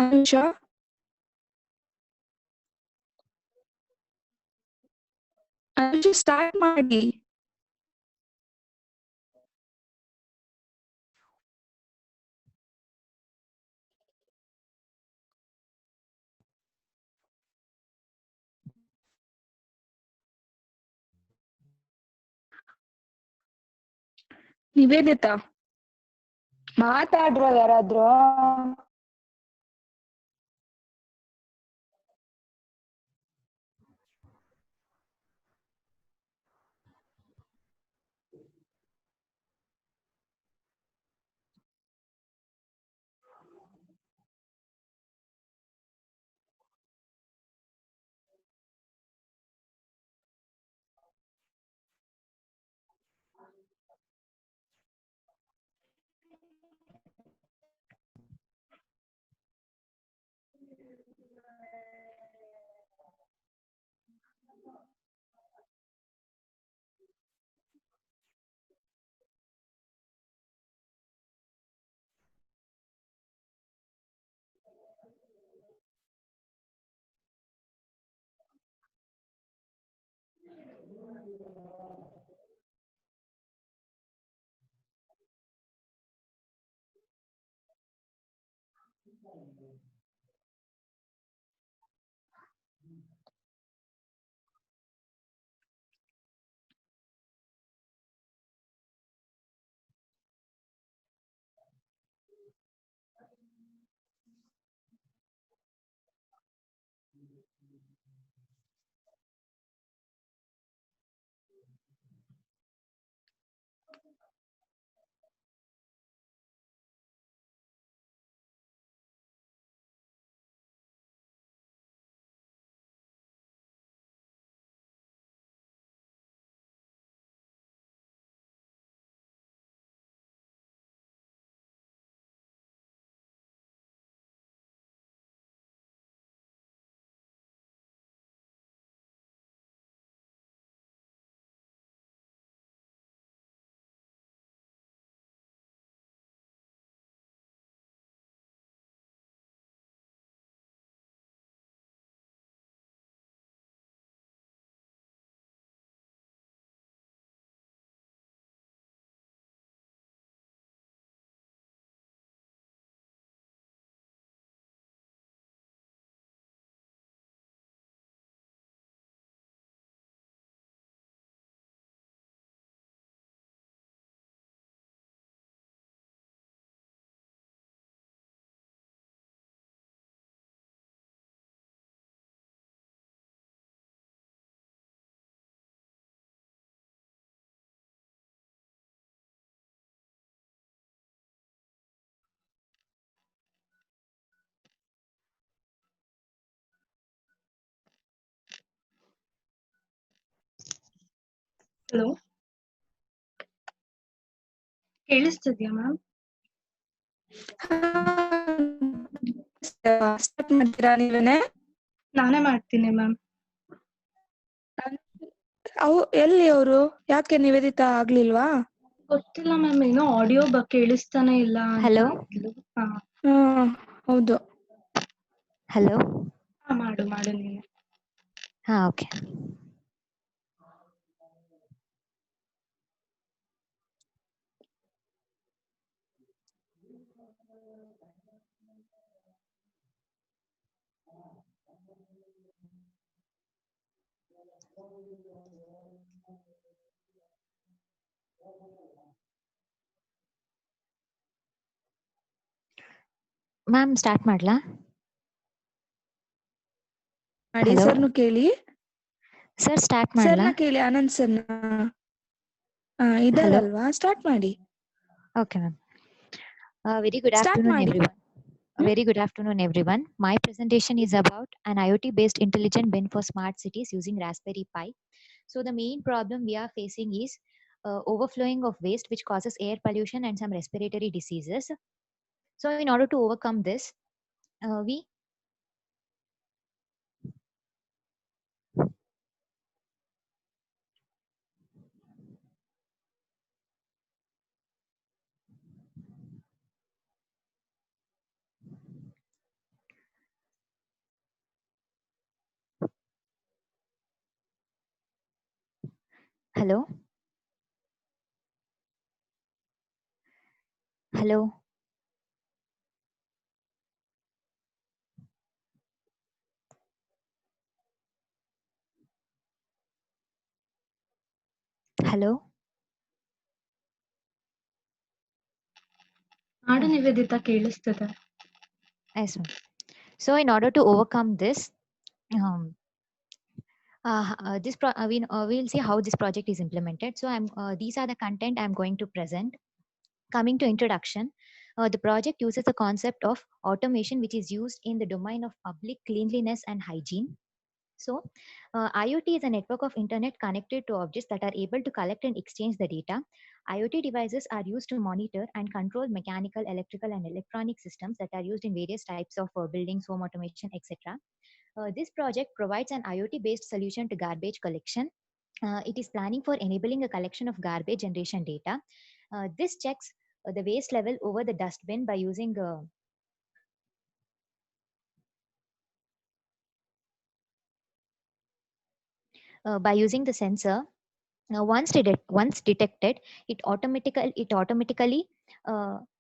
Anusha start ಮಾಡಿ. ನಿವೇದಿತಾ ಮಾತಾಡ್ರೋ ಯಾರಾದ್ರೂ. Hello, ಕೇಳಿಸ್ತಿದ್ಯಾ ಮ್ಯಾಮ್? ಸ್ಟಾರ್ಟ್ ಮಾಡ್ತೀರಾ ನೀವೇನೆ? ನಾನೇ ಮಾಡ್ತೀನಿ ಮ್ಯಾಮ್. ಎಲ್ಲಿ ಅವರು? ಯಾಕೆ ನಿವೇದಿತಾ ಆಗ್ಲಿಲ್ವಾ? ಗೊತ್ತಿಲ್ಲ ಮ್ಯಾಮ್, ಏನೋ ಆಡಿಯೋ ಕೇಳಿಸ್ತಾನೆ ಇಲ್ಲ ಅಂತ. ಹಲೋ. ಹೌದು. ಹಲೋ. ಮಾಡು ನೀನು. ಹಾ, ಓಕೆ. ಮ್ಯಾಮ್ ಸ್ಟಾರ್ಟ್ ಮಾಡ್ಲಾ? ಮಾಡಿ. ಸರ್ನು ಕೇಳಿ. ಸರ್ ಸ್ಟಾರ್ಟ್ ಮಾಡ್ಲಾ? ಸರ್ನ ಕೇಳಿ, ಆನಂದ್ ಸರ್ನ. ಇದಾರಲ್ವಾ, ಸ್ಟಾರ್ಟ್ ಮಾಡಿ. Okay, ma'am. Very good Start afternoon, ಮಾಡಿ. everyone. Very good afternoon, everyone. My presentation is about an IoT-based intelligent bin for smart cities using Raspberry Pi. So the main problem we are facing is overflowing of waste, which causes air pollution and some respiratory diseases. So in order to overcome this, we Hello? Hello? Hello? ಮಾಡು Nivedita, ಕೇಳಿಸ್ತದೆ. Yes, ma'am. So in order to overcome this, um, we'll see how this project is implemented. So these are the content I'm going to present. Coming to introduction, the project uses the concept of automation, which is used in the domain of public cleanliness and hygiene. So, IoT is a network of internet connected to objects that are able to collect and exchange the data. IoT devices are used to monitor and control mechanical, electrical, and electronic systems that are used in various types of buildings, home automation, etc. This project provides an IoT-based solution to garbage collection. It is planning for enabling a collection of garbage generation data. This checks the waste level over the dustbin by using the sensor. Once detected, it automatically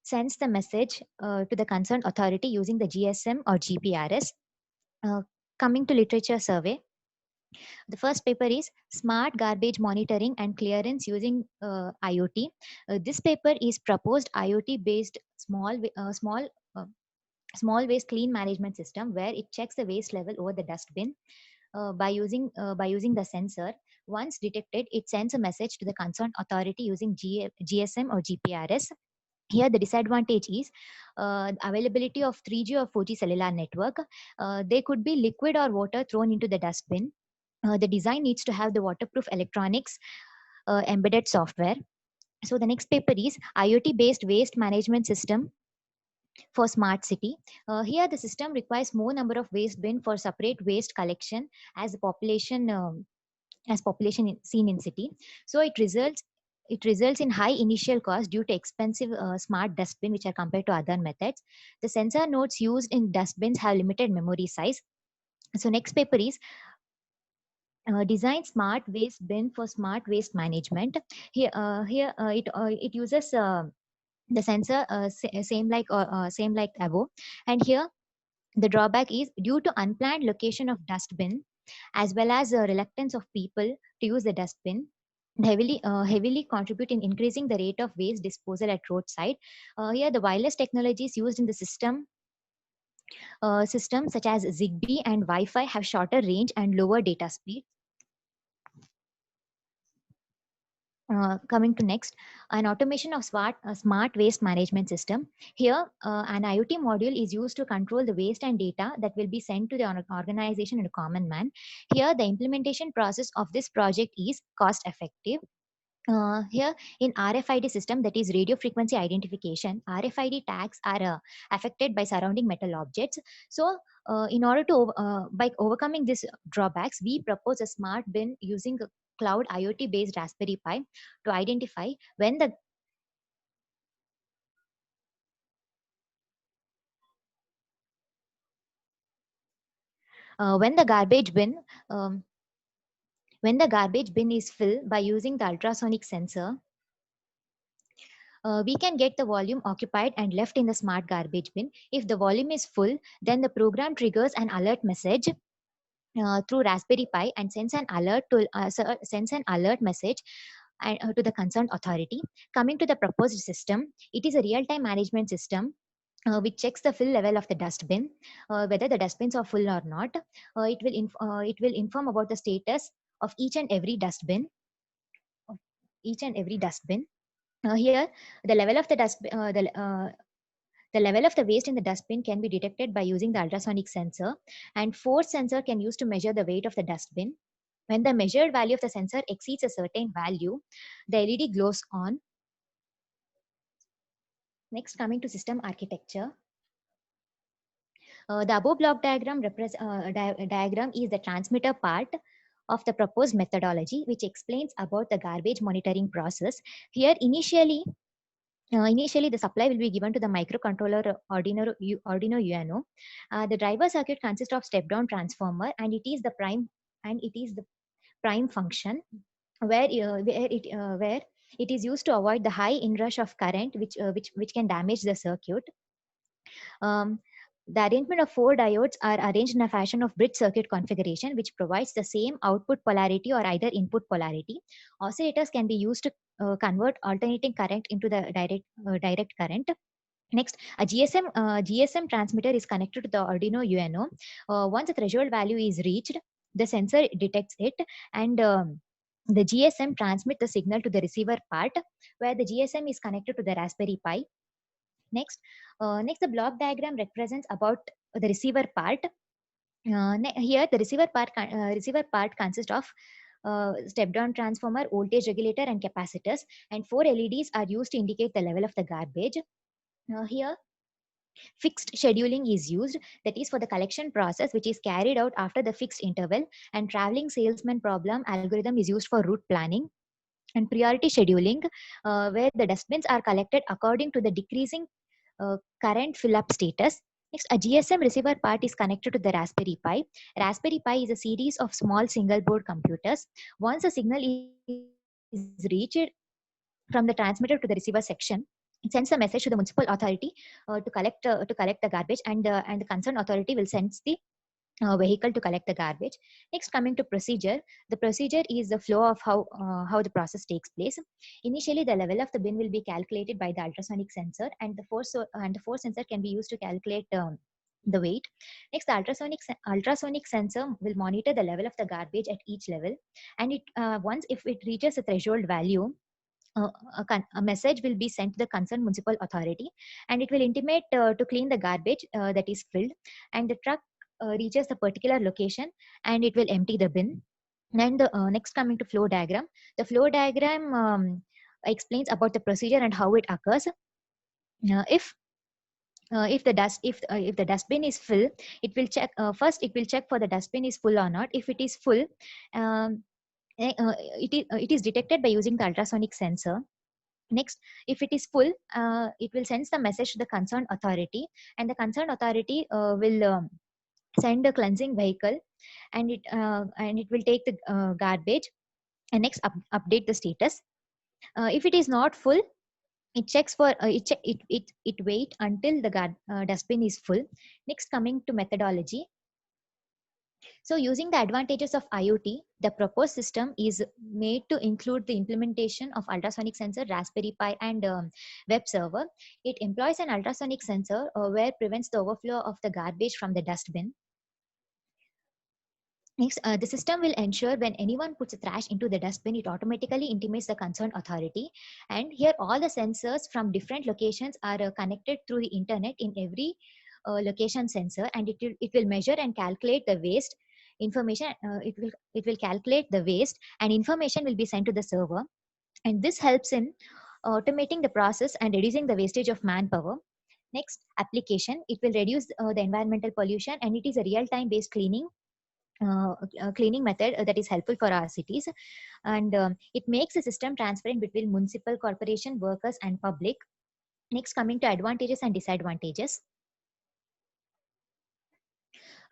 sends the message to the concerned authority using the GSM or GPRS. Uh, Coming to literature survey, the first paper is Smart Garbage Monitoring and Clearance using IoT. This paper is proposed IoT-based uh, small waste clean management system where it checks the waste level over the dustbin by using the sensor. Once detected, it sends a message to the concerned authority using GSM or GPRS. Here, the disadvantage is availability of 3G or 4G cellular network. They could be liquid or water thrown into the dustbin. The design needs to have the waterproof electronics, embedded software. So the next paper is IoT-based waste management system for smart city. Here, the system requires more number of waste bin for separate waste collection as the population seen in city. So it results in high initial cost due to expensive smart dustbin which are compared to other methods. The sensor nodes used in dustbins have limited memory size. So next paper is design smart waste bin for smart waste management. It uses the sensor same like above, and here the drawback is due to unplanned location of dustbin as well as reluctance of people to use the dustbin. Heavily contribute in increasing the rate of waste disposal at roadside. Here, the wireless technologies used in the systems such as Zigbee and Wi-Fi have shorter range and lower data speed. Coming to next, an automation of smart waste management system. Here, an IoT module is used to control the waste and data that will be sent to the organization and a common man. Here, the implementation process of this project is cost effective. Here in RFID system, that is radio frequency identification, RFID tags are affected by surrounding metal objects. So in order to by overcoming these drawbacks, we propose a smart bin using a cloud IoT based Raspberry Pi to identify when the garbage bin um, when the garbage bin is filled by using the ultrasonic sensor. We can get the volume occupied and left in the smart garbage bin. If the volume is full, then the program triggers an alert message through Raspberry Pi and sends an alert message to the concerned authority. Coming to the proposed system, it is a real-time management system which checks the fill level of the dustbin, whether the dustbins are full or not. It will inform about the status of each and every dustbin. Of each and every dustbin. Here, the level of the dustbin, the level of the waste in the dustbin can be detected by using the ultrasonic sensor, and force sensor can use to measure the weight of the dustbin. When the measured value of the sensor exceeds a certain value, the LED glows on. Next, coming to system architecture. The above block diagram diagram is the transmitter part of the proposed methodology, which explains about the garbage monitoring process. Here, initially, the supply will be given to the microcontroller Arduino UNO. The driver circuit consists of step-down transformer, and it is the prime function. where it is used to avoid the high inrush of current, which can damage the circuit. Um, the arrangement of four diodes are arranged in a fashion of bridge circuit configuration, which provides the same output polarity or either input polarity. Oscillators can be used to convert alternating current into the direct current. Next, a GSM transmitter is connected to the Arduino UNO. Once the threshold value is reached, the sensor detects it, and the GSM transmits the signal to the receiver part, where the GSM is connected to the Raspberry Pi. Next, the block diagram represents about the receiver part. Here, the receiver part consists of step-down transformer, voltage regulator, and capacitors, and four LEDs are used to indicate the level of the garbage. Here, fixed scheduling is used, that is for the collection process, which is carried out after the fixed interval, and traveling salesman problem algorithm is used for route planning. And priority scheduling, where the dustbins are collected according to the decreasing current fill-up status. Next, a GSM receiver part is connected to the Raspberry Pi. Raspberry Pi is a series of small single board computers. Once a signal is reached from the transmitter to the receiver section, it sends a message to the municipal authority to collect the garbage, and the concerned authority will send the vehicle to collect the garbage. Next, coming to procedure, the procedure is the flow of how the process takes place. Initially, the level of the bin will be calculated by the ultrasonic sensor, and the force sensor can be used to calculate the weight. Next, the ultrasonic sensor will monitor the level of the garbage at each level, and it once if it reaches a threshold value, a message will be sent to the concerned municipal authority, and it will intimate to clean the garbage that is filled, and the truck reaches the particular location, and it will empty the bin. And next, coming to flow diagram, the flow diagram explains about the procedure and how it occurs. If the dustbin is full, it will check first. It will check for the dustbin is full or not. If it is full, um, it is detected by using the ultrasonic sensor. Next, if it is full, it will send the message to the concerned authority, and the concerned authority will send a cleansing vehicle, and it will take the garbage, and next update the status. If it is not full, it checks for it wait until the dustbin is full. Next, coming to methodology. So, using the advantages of IoT, the proposed system is made to include the implementation of ultrasonic sensor, Raspberry Pi, and web server. It employs an ultrasonic sensor where prevents the overflow of the garbage from the dustbin. Next, the system will ensure when anyone puts a trash into the dustbin, it automatically intimates the concerned authority. And here, all the sensors from different locations are connected through the internet in every location sensor, and it will measure and calculate the waste information. It will calculate the waste, and information will be sent to the server. And this helps in automating the process and reducing the wastage of manpower. Next, application. It will reduce the environmental pollution, and it is a real-time based cleaning method that is helpful for our cities, and it makes a system transparent between municipal corporation workers and public. Next, coming to advantages and disadvantages.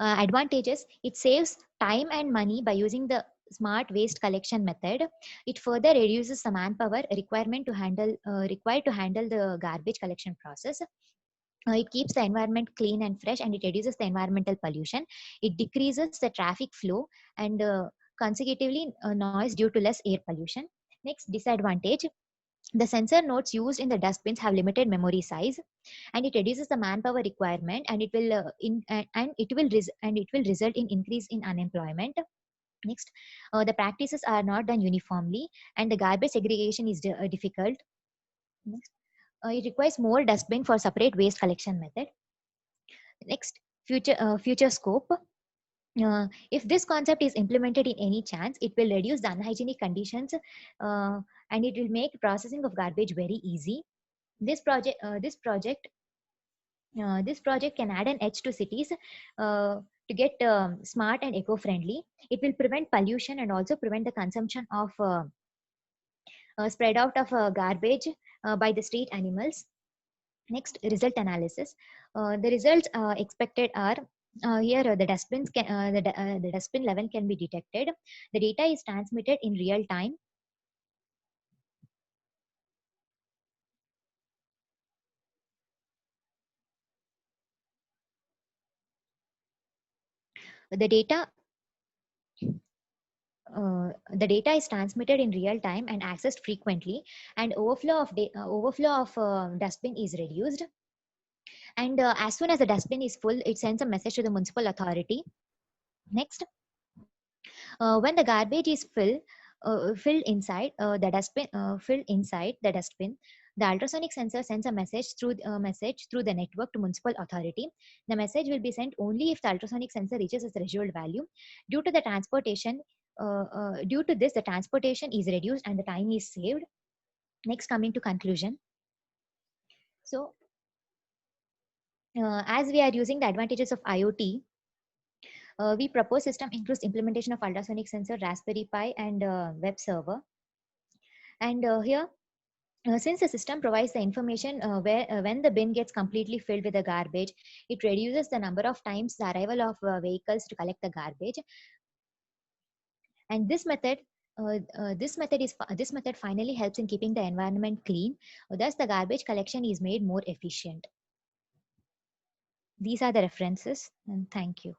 Advantages: it saves time and money by using the smart waste collection method. It further reduces the manpower required to handle the garbage collection process. It keeps the environment clean and fresh, and it reduces the environmental pollution. It decreases the traffic flow, and consecutively noise due to less air pollution. Next, disadvantage: the sensor nodes used in the dustbins have limited memory size, and it reduces the manpower requirement, and it will result in increase in unemployment. Next, the practices are not done uniformly, and the garbage segregation is difficult. Next, it requires more dustbin for separate waste collection method. Next, future scope. If this concept is implemented in any chance, it will reduce the unhygienic conditions, and it will make processing of garbage very easy. This project can add an edge to cities to get smart and eco-friendly. It will prevent pollution and also prevent the consumption of spread out of garbage by the street animals. Next, result analysis. The results expected are here the dustbins the dustbin level can be detected. The data is transmitted in real time. the data is transmitted in real time and accessed frequently, and overflow of dustbin is reduced. And as soon as the dustbin is full, it sends a message to the municipal authority. Next, when the garbage is filled inside the dustbin, the ultrasonic sensor sends a message through the network to municipal authority. The message will be sent only if the ultrasonic sensor reaches a threshold value. Due to this, the transportation is reduced and the time is saved. Next, coming to conclusion. So, as we are using the advantages of IoT, we propose system includes implementation of ultrasonic sensor, Raspberry Pi, and web server. And here, since the system provides the information when the bin gets completely filled with the garbage, it reduces the number of times the arrival of vehicles to collect the garbage. And this method finally helps in keeping the environment clean. Thus, the garbage collection is made more efficient. These are the references, and thank you.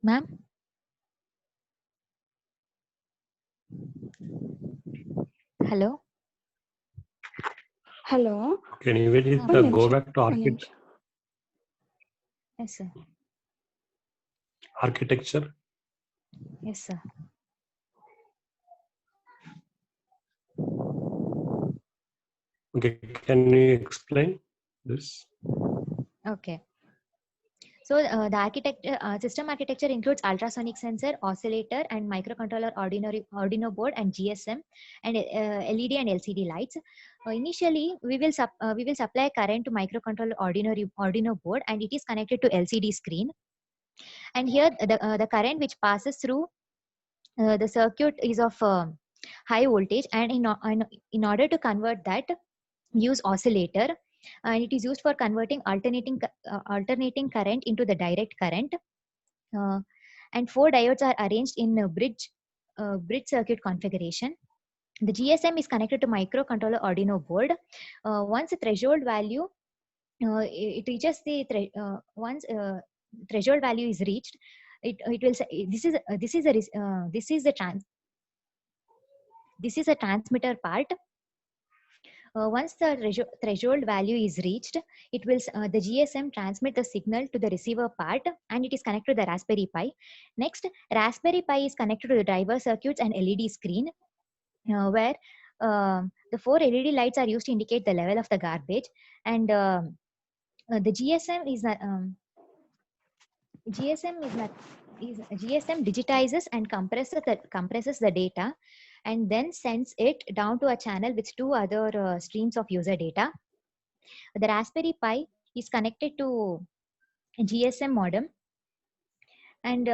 Ma'am? Hello? Hello. Can you go back to Yes, sir. architecture? Yes, sir. Okay, can you explain this? Okay. So the system architecture includes ultrasonic sensor, oscillator, and microcontroller Arduino board, and GSM, and LED and LCD lights. Initially, we will supply current to microcontroller Arduino board, and it is connected to LCD screen. And here, the current which passes through the circuit is of high voltage, and in order to convert that, use oscillator. And it is used for converting alternating current into the direct current. And 4 diodes are arranged in a bridge circuit configuration. The GSM is connected to microcontroller Arduino board. Once the threshold value it reaches the threshold value is reached, it will say this is a transmitter part. Once the threshold value is reached, it will the GSM transmit the signal to the receiver part, and it is connected to the Raspberry Pi. Next, Raspberry Pi is connected to the driver circuits and LED screen, where the 4 LED lights are used to indicate the level of the garbage. And the GSM digitizes and compresses the data, and then sends it down to a channel with 2 other streams of user data. The Raspberry Pi is connected to a GSM modem, and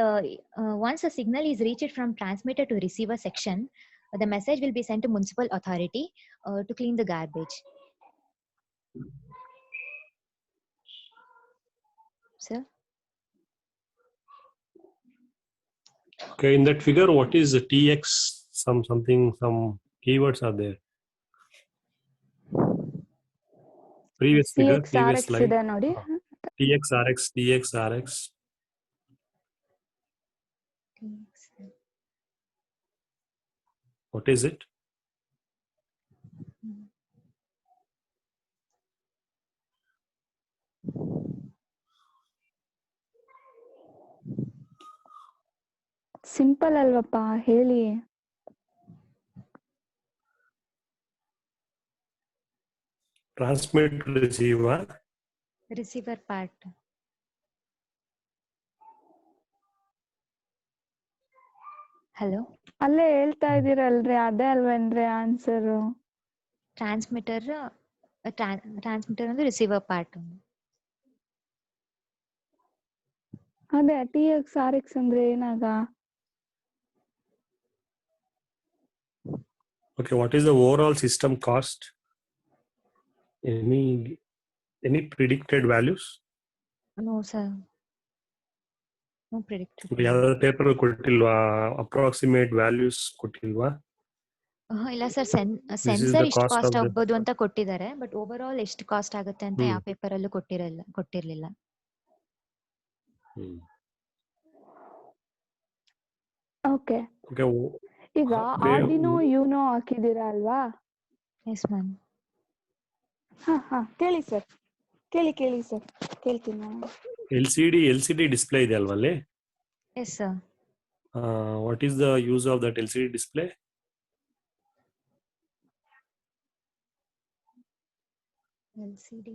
once a signal is reached from transmitter to receiver section, the message will be sent to municipal authority to clean the garbage. Sir? Okay, in that figure, what is the TX? Some keywords are there. Previous figure, previous slide. ಇದೆ ನೋಡಿ. TXRX, TXRX. What is it? Simple ಅಲ್ವಪ್ಪ, ಹೇಳಿ. Transmit receiver part. Hello? ಅಲ್ಲೇ ಹೇಳ್ತಾ ಇದೀರಲ್ರಿ, ಅದೇ ಅಲ್ವೇನ್ರಿ answer? Transmitter ಅಂದ್ರೆ ರಿಸೀವರ್ ಪಾರ್ಟ್. ಅದೇ TXRX ಅಂದ್ರೆ ಏನಾಗ? Okay, what is the overall system cost? Any predicted values? No, sir. No predicted. ಯಾವ್ದಾದ್ರು ಪೇಪರ್ ಕೊಟ್ಟಿಲ್ವಾ? ಅಪ್ರಾಕ್ಸಿಮೇಟ್ ವ್ಯಾಲ್ಯೂಸ್ ಕೊಟ್ಟಿಲ್ವಾ? ಇಲ್ಲ sir, This is sensor the ಇಷ್ಟು cost ಕಾಸ್ಟ್ of the. ಆಗ್ಬೋದು ಅಂತ ಕೊಟ್ಟಿದ್ದಾರೆ, ಬಟ್ ಓವರ್ ಆಲ್ ಎಷ್ಟು ಕಾಸ್ಟ್ ಆಗುತ್ತೆ ಅಂತ Hmm. ಯಾವ ಪೇಪರ್ ಅಲ್ಲೂ ಕೊಟ್ಟಿರ್ಲಿಲ್ಲ. Hmm. ಓಕೆ. Okay. ಈಗ ಆರ್ಡಿನೋ ಯೂನೋ ಹಾಕಿದ್ದೀರಾ ಅಲ್ವಾ? Yes ma'am. ಹಾ ಕೇಳಿ ಸರ್, ಕೇಳಿ ಸರ್, ಕೇಳ್ತೀನಿ ನಾನು. LCD display ಇದೆ ಅಲ್ವಾ ಅಲ್ಲಿ? Yes sir. What is the use of that LCD display? LCD.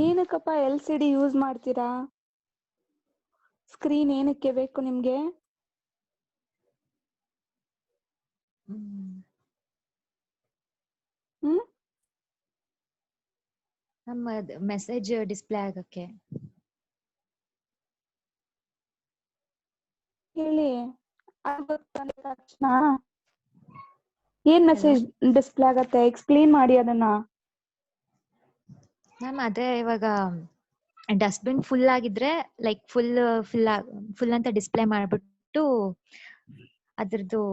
ಏನಕ್ಕಪ್ಪ LCD ಯೂಸ್ ಮಾಡ್ತೀರಾ? ಸ್ಕ್ರೀನ್ ಏನಕ್ಕೆ ಬೇಕು ನಿಮ್ಗೆ? ನಮ್ಮ ಮೆಸೇಜ್ ಡಿಸ್ಪ್ಲೇ ಆಗಕ್ಕೆ. ಹೇಳಿ, ಗೊತ್ತಾದ ತಕ್ಷಣ ಏನ್ ಮೆಸೇಜ್ ಡಿಸ್ಪ್ಲೇ ಆಗತ್ತೆ? ಎಕ್ಸ್ಪ್ಲೇನ್ ಮಾಡಿ ಅದನ್ನ. ಮ್ಯಾಮ್ ಅದೇ ಇವಾಗ ಡಸ್ಟ್ಬಿನ್ ಫುಲ್ ಆಗಿದ್ರೆ ಲೈಕ್ ಫುಲ್ ಅಂತ ಡಿಸ್ಪ್ಲೇ ಮಾಡ್ಬಿಟ್ಟು ಅದ್ರದ್ದು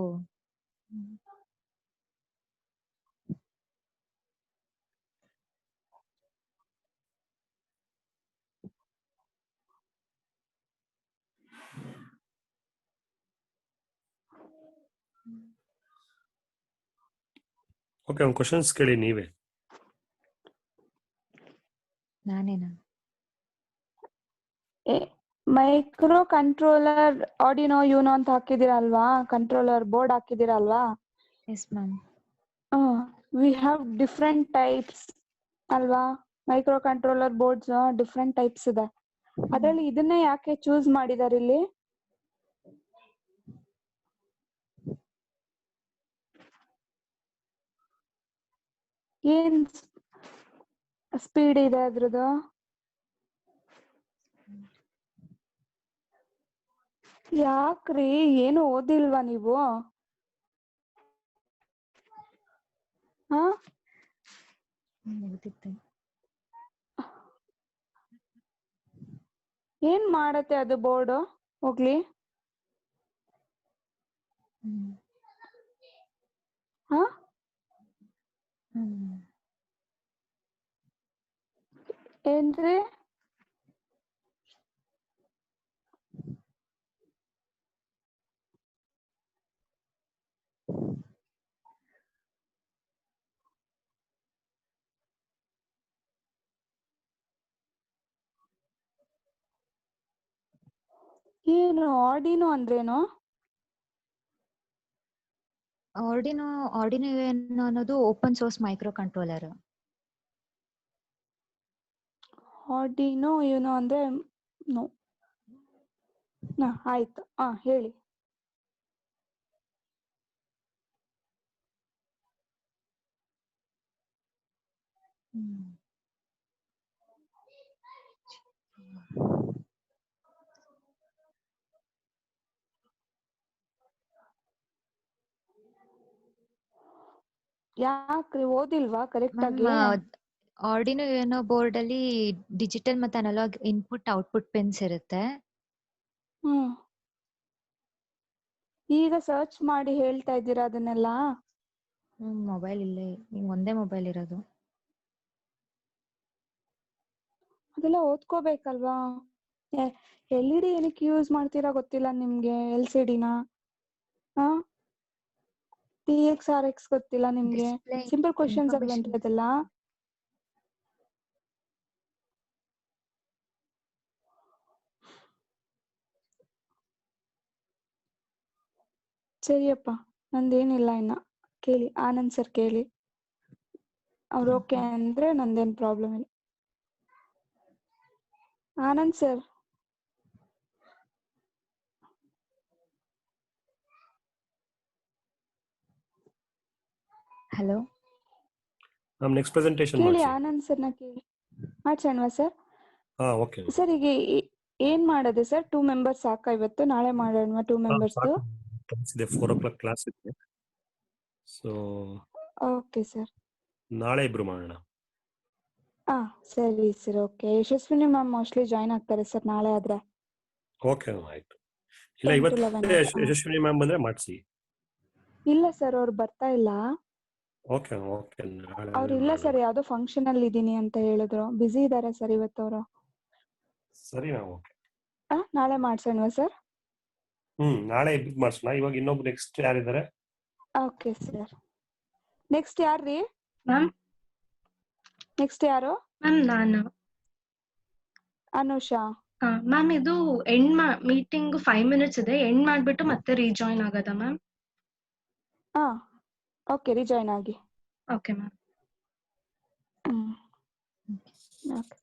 ಓಕೆ, ಒಂದು ಕ್ವಶನ್ಸ್ ಕೇಳಿ ನೀವೇ. ನಾನೇನಾ? ಮೈಕ್ರೋ ಕಂಟ್ರೋಲರ್ ಆರ್ಡಿನೋ ಯೂನೋ ಅಂತ ಹಾಕಿದಿರಲ್ವಾ, ಕಂಟ್ರೋಲರ್ ಬೋರ್ಡ್ ಹಾಕಿದಿರಲ್ವಾ? Yes ma'am. We have different types ಅಲ್ವಾ? Micro controller boards different types ಇದೆ. ಅದರಲ್ಲಿ ಇದನ್ನೇ ಯಾಕೆ ಚೂಸ್ ಮಾಡಿದಾರೆ ಇಲ್ಲಿ? ಏನ್ ಸ್ಪೀಡ್ ಇದೆ ಅದ್ರದ್ದು? ಯಾಕ್ರಿ, ಏನು ಓದಿಲ್ವಾ ನೀವು? ಹಾ, ಏನ್ ಮಾಡತ್ತೆ ಅದು ಬೋರ್ಡ್? ಹೋಗ್ಲಿ. ಹಾ, ಏನ್ರಿ? ಏನು ಆರ್ಡಿನೋ ಅಂದ್ರೇನು? ಆರ್ಡಿನೋ ಅನ್ನೋದು open source micro controller. Arduino YONO ಅಂದ್ರೆ ನೋ. ಆಯ್ತು, ಹೇಳಿ. ಯಾಕ್ರಿ ಓದಿಲ್ವಾ ಕರೆಕ್ಟ್ ಆಗಿ? ಆರ್ಡಿನೋ ಯೂನೋ ಬೋರ್ಡ್ ಅಲ್ಲಿ ಡಿಜಿಟಲ್ ಮತ್ತೆ ಅನಲಾಗ್ ಇನ್ಪುಟ್ ಔಟ್ಪುಟ್ ಪಿನ್ಸ್ ಇರುತ್ತೆ. ಈಗ ಸರ್ಚ್ ಮಾಡಿ ಹೇಳ್ತಾ ಇದ್ದೀರಾ ಅದನ್ನೆಲ್ಲ? ಮೊಬೈಲ್ ಇಲ್ಲೇ, ಒಂದೇ ಮೊಬೈಲ್ ಇರೋದು. ಅದೆಲ್ಲ ಓದ್ಕೋಬೇಕಲ್ವಾ? LED ಏನಕ್ಕೆ ಯೂಸ್ ಮಾಡ್ತೀರಾ ಗೊತ್ತಿಲ್ಲ ನಿಮ್ಗೆ? LCD ನ TX RX ಗೊತ್ತಿಲ್ಲ ನಿಮ್ಗೆ? ಸಿಂಪಲ್ ಕ್ವಶನ್ಸ್ ಅಲ್ವೇನ್ರಿ ಅದೆಲ್ಲ? ಸರಿಯಪ್ಪ, ನಂದೇನಿಲ್ಲ ಇನ್ನ. ಕೇಳಿ ಆನಂದ್ ಸರ್ ಕೇಳಿ, ಅವ್ರು ಓಕೆ ಅಂದ್ರೆ ನಂದೇನ್ ಪ್ರಾಬ್ಲಮ್ ಇಲ್ಲ. Anand sir hello. Next presentation ಕೇಳಿ, ಮಾಡಿಸಿ. ಆನಂದ್ ಸರ್ನ ಕೇಳಿ. ಮಾಡ್ಸೋಣವಾ ಸರ್? ಓಕೆ ಸರ್ ಈಗ ಏನ್ ಮಾಡೋದು ಸರ್? 2 ಮೆಂಬರ್ಸ್ ಸಾಕಾ ಇವತ್ತು? ನಾಳೆ ಮಾಡೋಣ 2 ಮೆಂಬರ್ಸ್? ಕ್ಲಾಸ್ ಇದೆ, 4 o'clock ಕ್ಲಾಸ್ ಇದೆ. So okay sir. ನಾಳೆ ಇಬ್ರು ಮಾಡೋಣ. ಸರಿ sir, okay. Yashaswini ma'am mostly join ಆಗ್ತಾರೆ ಸರ್ ನಾಳೆ ಆದ್ರೆ. ಓಕೆ ಆಯ್ತು. ಇಲ್ಲ 10 to ಇವತ್ತು 11. ಯಶಸ್ವಿನಿ ಮ್ಯಾಮ್ ಬಂದ್ರೆ ಮಾಡಿಸಿ. ಇಲ್ಲ ಸರ್, ಅವ್ರು ಬರ್ತಾ ಇಲ್ಲ. ಓಕೆ ಓಕೆ ನಾಳೆ ಅವ್ರು ಇಲ್ಲ ಸರ್, ಯಾವ್ದೋ ಫಂಕ್ಷನ್ ಅಲ್ಲಿ ಇದೀನಿ ಅಂತ ಹೇಳಿದ್ರು. ಬಿಸಿ ಇದಾರೆ ಸರ್ ಇವತ್ತು ಅವರು. ಸರಿ ಮ್ಯಾಮ್, ಓಕೆ. ನಾಳೆ ಮಾಡ್ಸೋಣವಾ ಸರ್? ನಾಳೆ ಇಬ್ಬರು ಮಾಡಿಸೋಣ. ಇವಾಗ ಇನ್ನೊಬ್ರು ನೆಕ್ಸ್ಟ್ ಯಾರಿದ್ದಾರೆ? Okay sir. ನೆಕ್ಸ್ಟ್ ಯಾರ್ರೀ? ಮ್ಯಾಮ್ ನೆಕ್ಸ್ಟ್ ಯಾರು? ಮ್ಯಾಮ್ ನಾನು. ಅನುಷಾ. ಮ್ಯಾಮ್ ಇದು ಎಂಡ್ ಮೀಟಿಂಗ್ 5 minutes ಇದೆ, ಎಂಡ್ ಮಾಡ್ಬಿಟ್ಟು ಮತ್ತೆ ರೀಜಾಯಿನ್ ಆಗದಾ ಮ್ಯಾಮ್? ಓಕೆ, ರಿಜಾಯ್ನ್ ಆಗಿ. Okay ma'am. ಓಕೆ.